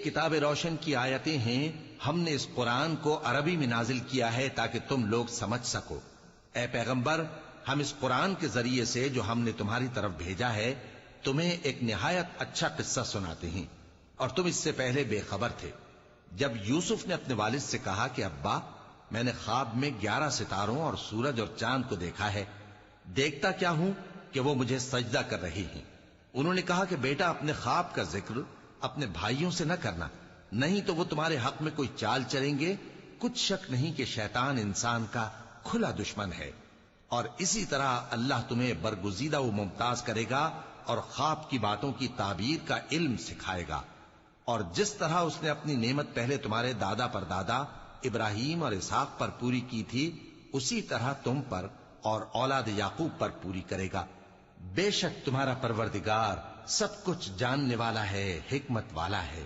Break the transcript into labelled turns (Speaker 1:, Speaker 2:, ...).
Speaker 1: کتاب روشن کی آیتیں ہیں، ہم نے اس قرآن کو عربی میں نازل کیا ہے تاکہ تم لوگ سمجھ سکو۔ اے پیغمبر، ہم اس قرآن کے ذریعے سے جو ہم نے تمہاری طرف بھیجا ہے تمہیں ایک نہایت اچھا قصہ سناتے ہیں، اور تم اس سے پہلے بے خبر تھے۔ جب یوسف نے اپنے والد سے کہا کہ ابا، میں نے خواب میں 11 ستاروں اور سورج اور چاند کو دیکھا ہے، دیکھتا کیا ہوں کہ وہ مجھے سجدہ کر رہی ہیں۔ انہوں نے کہا کہ بیٹا، اپنے خواب کا ذکر اپنے بھائیوں سے نہ کرنا، نہیں تو وہ تمہارے حق میں کوئی چال چلیں گے۔ کچھ شک نہیں کہ شیطان انسان کا کھلا دشمن ہے، اور اسی طرح اللہ تمہیں برگزیدہ و ممتاز کرے گا اور خواب کی باتوں کی تعبیر کا علم سکھائے گا، اور جس طرح اس نے اپنی نعمت پہلے تمہارے دادا پر دادا ابراہیم اور اسحاق پر پوری کی تھی، اسی طرح تم پر اور اولاد یعقوب پر پوری کرے گا۔ بے شک تمہارا پروردگار سب کچھ جاننے والا ہے، حکمت والا ہے۔